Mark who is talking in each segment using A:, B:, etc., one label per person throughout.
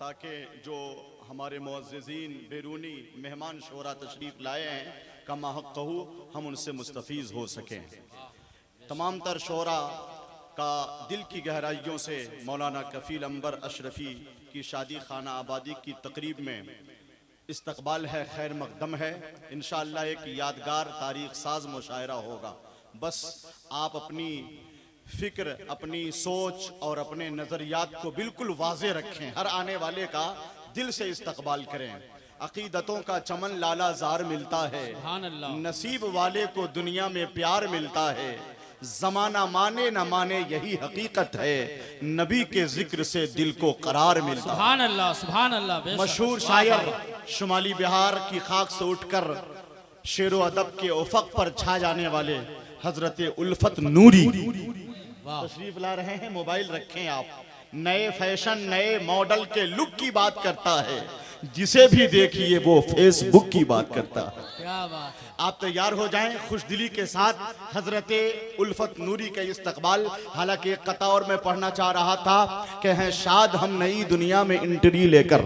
A: ताकि जो हमारे मुअज़्ज़िज़ीन बैरूनी मेहमान शोरा तशरीफ़ लाए हैं कमा हक़ कहू हम उनसे मुस्तफ़ीज़ हो सकें। तमाम तर शोरा का दिल की गहराइयों से मौलाना कफ़ील अंबर अशरफ़ी की शादी खाना आबादी की तकरीब में इस्तकबाल है, खैर मक़दम है। इंशाअल्लाह एक यादगार तारीख़ साज मुशायरा होगा। बस आप अपनी फ़िक्र, अपनी सोच और अपने नज़रियात को बिल्कुल वाज़े रखें। हर आने वाले का दिल से इस्तकबाल करें। अक़ीदतों का चमन लाला ज़ार मिलता है, नसीब वाले को दुनिया में प्यार मिलता है। ज़माना माने न माने यही हकीकत है, नबी के जिक्र से दिल को करार मिलता है।
B: सुभान अल्लाह, सुभान अल्लाह।
A: मशहूर शायर शुमाली बिहार की खाक से उठकर शेर व अदब के उफ़क़ पर छा जाने वाले हजरत उल्फत नूरी तशरीफ ला रहे हैं। मोबाइल रखें आप। नए फैशन, नए मॉडल के लुक की बात करता है, जिसे भी देखिए वो फेसबुक की बात करता है।
B: क्या बात है।
A: आप तैयार हो जाएं खुशदिली के साथ हजरत उल्फत नूरी के इस्तकबाल। हालांकि एक कता और मैं पढ़ना चाह रहा था कि हैं शाद हम नई दुनिया में एंट्री लेकर,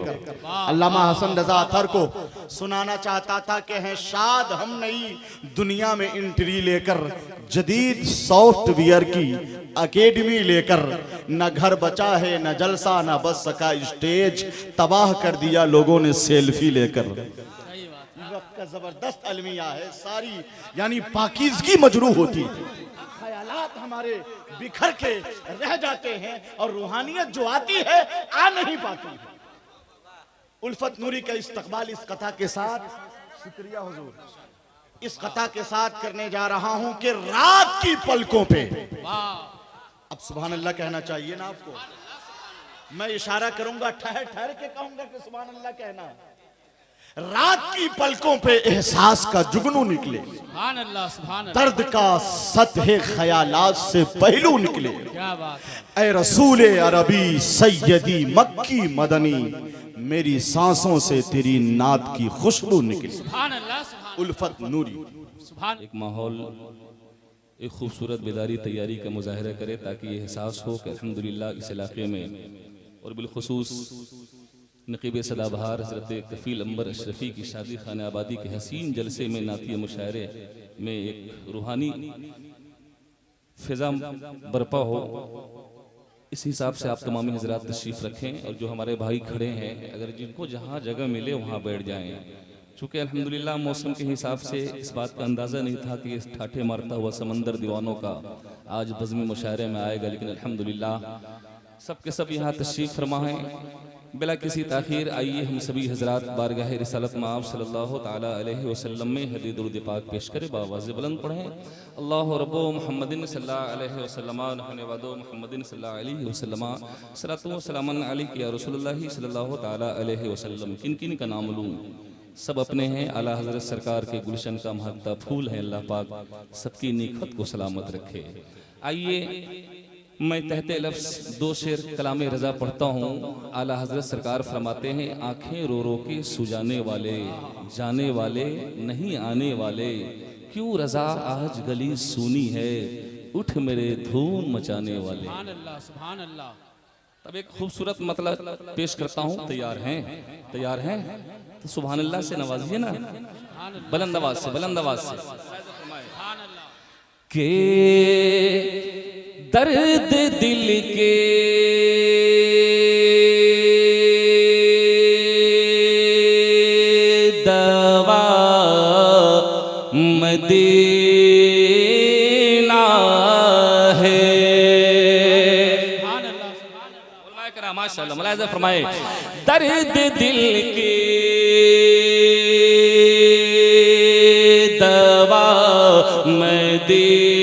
A: अल्लामा हसन रजा अतर को सुनाना चाहता था कि हैं शाद हम नई दुनिया में एंट्री लेकर, जदीद सॉफ्टवेयर की अकेडमी लेकर, न घर बचा है न जलसा न बस सका स्टेज, तबाह कर दिया लोगों ने सेल्फी लेकर। का जबरदस्त अलमिया है सारी, यानी पाकीज़गी मजरू होती है, ख्यालात हमारे बिखर के रह जाते हैं और रूहानियत जो आती है आ नहीं पाती है। उल्फत नूरी का इस्तकबाल इस कथा के साथ, शुक्रिया हुजूर, इस कथा के साथ करने जा रहा हूं कि रात की पलकों पे, अब सुभान अल्लाह कहना चाहिए ना आपको, मैं इशारा करूंगा, ठहर ठहर के कहूंगा कि सुभान अल्लाह कहना। रात की पलकों पे एहसास का जुगनू निकले,
B: सुभान अल्लाह, सुभान अल्लाह।
A: दर्द का सतह ख्यालात से पहलू निकले।
B: क्या बात है।
A: ऐ रसूले अरबी सैयदी मक्की मदनी, मेरी सांसों से तेरी नात की खुशबू निकली।
B: सुभान अल्लाह, सुभान
A: उल्फत नूरी।
B: सुभान।
C: एक माहौल, एक खूबसूरत बेदारी तैयारी का मुजाहरा करे ताकि ये एहसास हो कि अल्हम्दुलिल्लाह इस इलाके में और बिलखुसूस नकीब सदाबहार हज़रत कफ़ील अंबर अशरफ़ी की शादी खाने आबादी के हसीन जलसे में नातिया मुशायरे में एक रूहानी फ़िज़ा बरपा हो, इस हिसाब से आप तमामी हज़रात तशरीफ़ रखें। और जो हमारे भाई खड़े हैं, अगर जिनको जहाँ जगह मिले वहाँ बैठ जाएँ। चूँकि अल्हम्दुलिल्लाह मौसम के हिसाब से इस बात का अंदाज़ा नहीं था कि इस ठाठे मारता हुआ समंदर दीवानों का आज बज़्म मुशायरे में आएगा, लेकिन अल्हम्दुलिल्लाह सब के सब यहाँ तशरीफ़ फरमा हैं। बिला किसी ताख़ीर आइए हम सभी हज़रात बारगाह रिसालत माब सल्लल्लाहु ताला अलैहि वसल्लम में हदी दुरूद पाक पेश करें, बावाज़ बुलंद पढ़ें। अल्लाहु रब्बो मुहम्मदिन सल्लल्लाहु अलैहि वसल्लम नहने वादो मुहम्मदिन सल्लल्लाहु अलैहि वसल्लम सलातो व सलामन अलैका या रसूलुल्लाह सल्लल्लाहु ताला अलैहि वसल्लम। किन किन का नाम लूँ, सब अपने हैं। आला हज़रत सरकार के गुलशन का महत्ता फूल है, अल्लाह पाक सबकी नीखत को सलामत रखे। आइए मैं तहते लफ्ज़ दो शेर कलामे रज़ा पढ़ता हूँ। आला हज़रत सरकार फरमाते हैं, आँखें रो रो के सुजाने वाले, जाने वाले नहीं आने वाले, क्यों रज़ा आज गली सूनी है, उठ मेरे धूम मचाने वाले।
B: सुभान अल्लाह, सुभान अल्लाह।
C: तब एक खूबसूरत मतलब पेश करता हूँ। तैयार हैं? तैयार हैं तो सुभान अल्लाह से नवाजिए ना, बुलंद आवाज़ से, बुलंद आवाज़ से।
B: सुभान अल्लाह।
C: के दर्द दिल के दवा मदीना है। माशाअल्लाह, मुलाहिज़ा फरमाए। दर्द दिल के दवा मदीना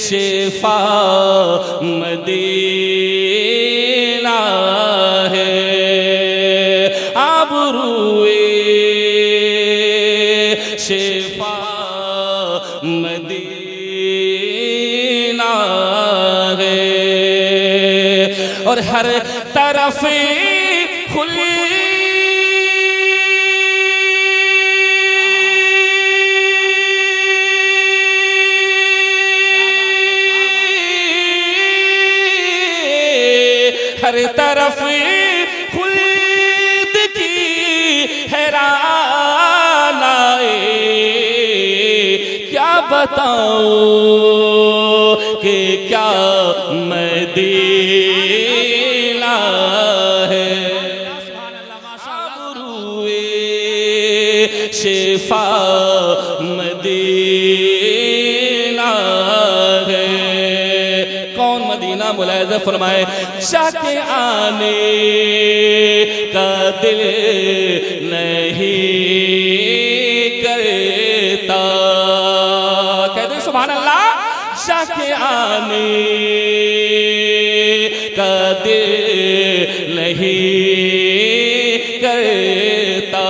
C: शिफा मदीना है, आबरूए शिफा मदीना है। और हर तरफ खुली हर तरफ खुल्द की हैरान आए, क्या बताऊं कि क्या मदीना है। आबरूए शिफा मदीना है। कौन मदीना? मुलाहिज़ा फरमाए, शाह के आने का दिल नहीं करता। कहते सुभान अल्लाह। शाह के आने का दिल नहीं करता,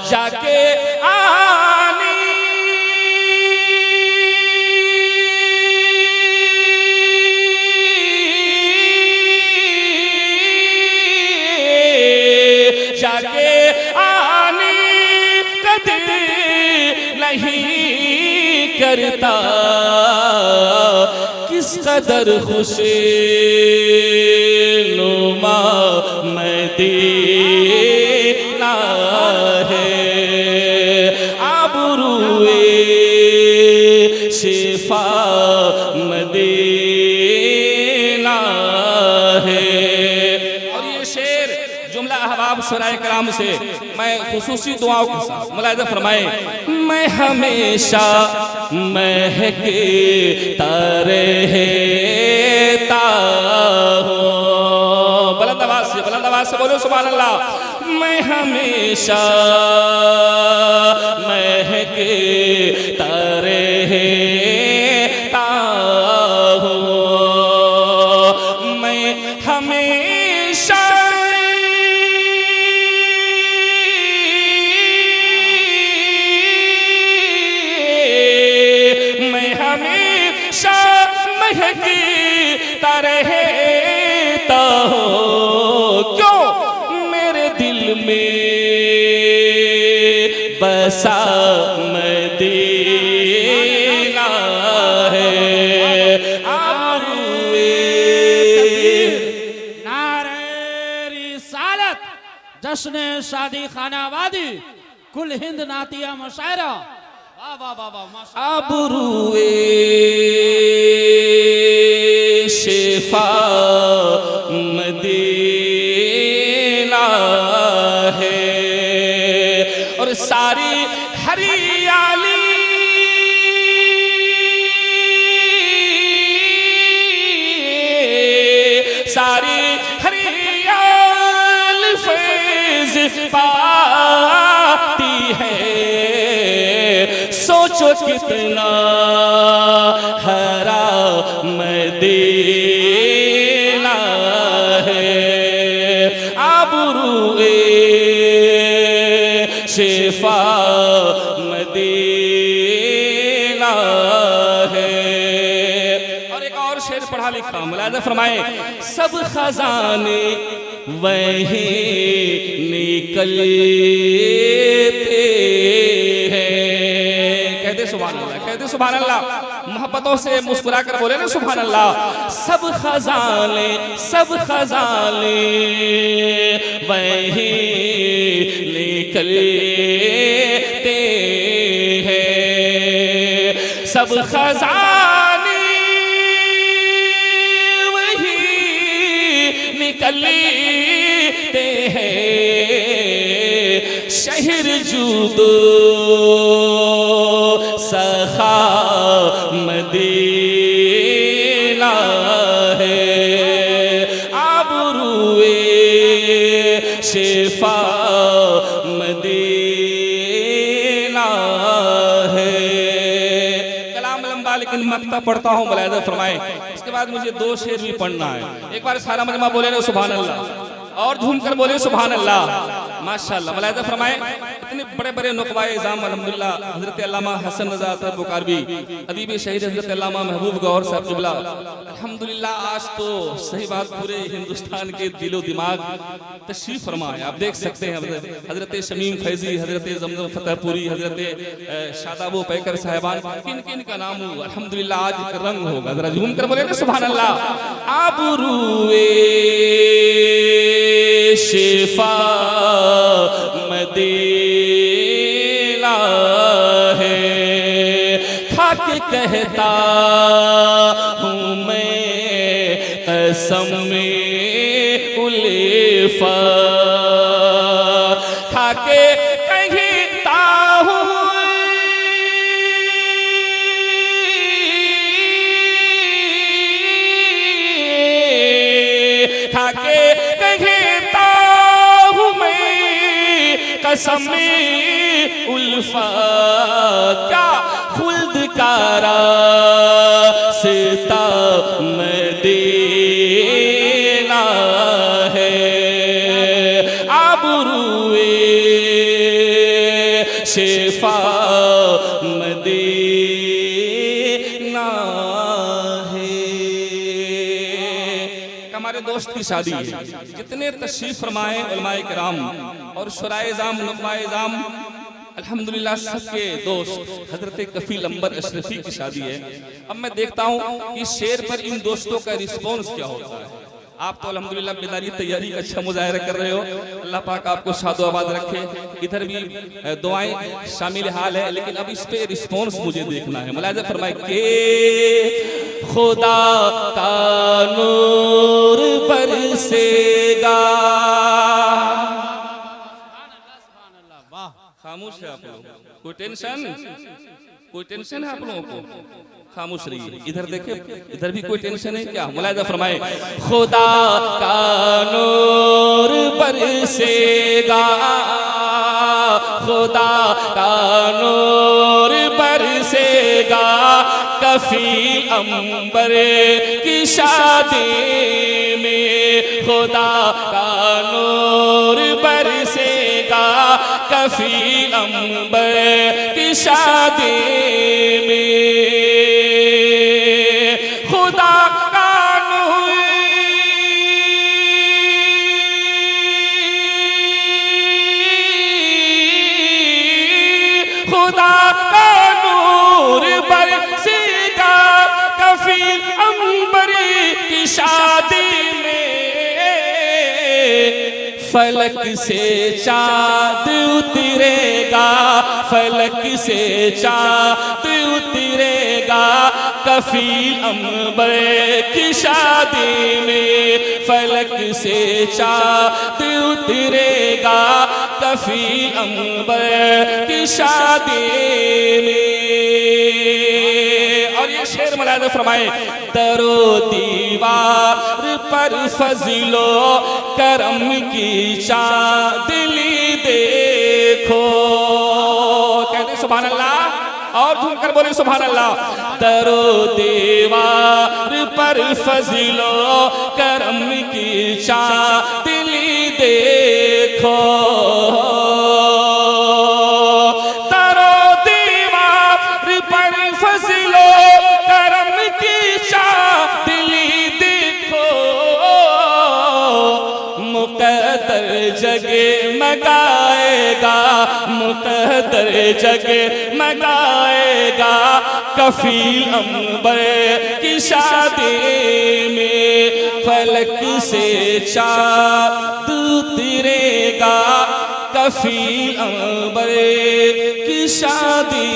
C: जाके आने जाके आने का दिल नहीं करता। किस कदर खुशी नुमा मदीना है। आबरूए शिफा मदीना है। और ये शेर जुमला अहबाब शुराए कराम से मैं खुसूसी दुआओं के साथ मुलाहिज़ा फरमाए, मैं हमेशा महकता रहता हूँ। बुलंद आवाज से बोलो सुभान अल्लाह। मैं हमेशा महकता रहता हूँ। मैं हमेशा महकता रहता हूँ। क्यों? मेरे दिल में बसा मदीना है। आबरूए
B: नारे रिसालत, जश्न शादी खानावादी, कुल हिंद नातिया मशायरा। वाह वाह वाह वाह माशाअल्लाह।
C: आबरूए शिफा मदीना है। और सारी हरियाली सारी हरियाली फैज़ पाती है। सोचो कितना हरा मदीना है। आबरूए शिफा मदीना है। और एक और शेर पढ़ा लिखा मुलाहिज़ा फरमाए, सब खजाने वहीं निकलते हैं। कहते सुभान अल्लाह, कहते सुभान अल्लाह। मोहब्बतों से मुस्कुरा कर बोले ना सुभान अल्लाह। सब खजाने वहीं निकलते हैं। सब खजाने वहीं निकलते हैं। शहर जूदो सखा मदीना है। आबरूए शिफा मदीना है। कलाम लंबा लेकिन मक्ता पढ़ता हूँ मुलाहिज़ा फरमाए। इसके बाद मुझे दो शेर भी पढ़ना है। एक बार सारा मजमा बोले ना सुभान अल्लाह, और झूम कर बोले सुभान अल्लाह। माशाअल्लाह। मुलाहिज़ा फरमाए इतने बड़े बड़े नुकबाए इज़ाम अल्हम्दुलिल्लाह हज़रत अल्लामा हसन रज़ा अतहर बुकारवी, अदीब शहीद हज़रत अल्लामा महबूब गौर साहब क़िबला। अल्हम्दुलिल्लाह आज तो सही बात पूरे हिंदुस्तान के दिलो दिमाग तशरीफ फरमा है। आप देख सकते हैं हज़रत शमीम फैज़ी, हज़रत ज़मज़म फतेहपुरी, हज़रत शादाबो पैकर साहिबान, किन किन का नाम हो अल्हम्दुलिल्लाह आज रंग होगा। जरा झूम कर बोले ना सुभान अल्लाह। आबरूए शिफा मदीना है, खाके कहता हूँ मैं कसम में उल्फा, खाके कहता हूँ खाके कहता हूँ मैं कसम में उल्फा, क्या खुल्द का रास्ता मदीना है, आबरूए शिफा मदीना है। हमारे दोस्त की शादी है, जितने तशरीफ फरमाए उलमाए किराम और शुराए इज़ाम नुकबाए इज़ाम अल्हम्दुलिल्लाह सबके दोस्त हजरत कफील अंबर अशरफी की शादी है। अब मैं देखता हूँ कि शेर पर इन दोस्तों का रिस्पॉन्स क्या होता है। आप तो अल्हम्दुलिल्लाह बेदारी तैयारी का अच्छा मुजाहरा कर रहे हो, अल्लाह पाक आपको शादो आबाद रखे। इधर भी दुआएं शामिल हाल है, लेकिन अब इस पे रिस्पॉन्स मुझे देखना है। मुलाहिज़ा फरमाए के खुदा का नूर बरसेगा। खामोश है आप लोग, कोई टेंशन है आप लोगों को? खामोश रहिए। इधर देखे, इधर भी कोई टेंशन है क्या? मुलाहिज़ा फरमाए खुदा का नूर बरसेगा, खुदा का नूर बरसेगा, कफील अंबर की शादी में खुदा का नूर बरसेगा, कफील अंबर की शादी में खुदा का नूर खुदा का नूर बरसेगा, कफील अंबर की शादी में फलक से चाँद उतरेगा, फलक से चाँद उतरेगा, कफील अंबर की शादी में फलक से चाँद उतरेगा, कफील अंबर की शादी में। और ये शेर मुलाहिज़ा फरमाए दरो दीवार पर फज़लो करम की चांदनी देखो। कहते सुभान अल्लाह, और झूम कर बोले सुभान अल्लाह। दरो दीवार पर फज़लो करम की चांदनी देखो, जगमगाएगा, मुक़द्दर जगमगाएगा, कफील अंबर की शादी में फलक से चाँद उतरेगा, कफील अंबर की शादी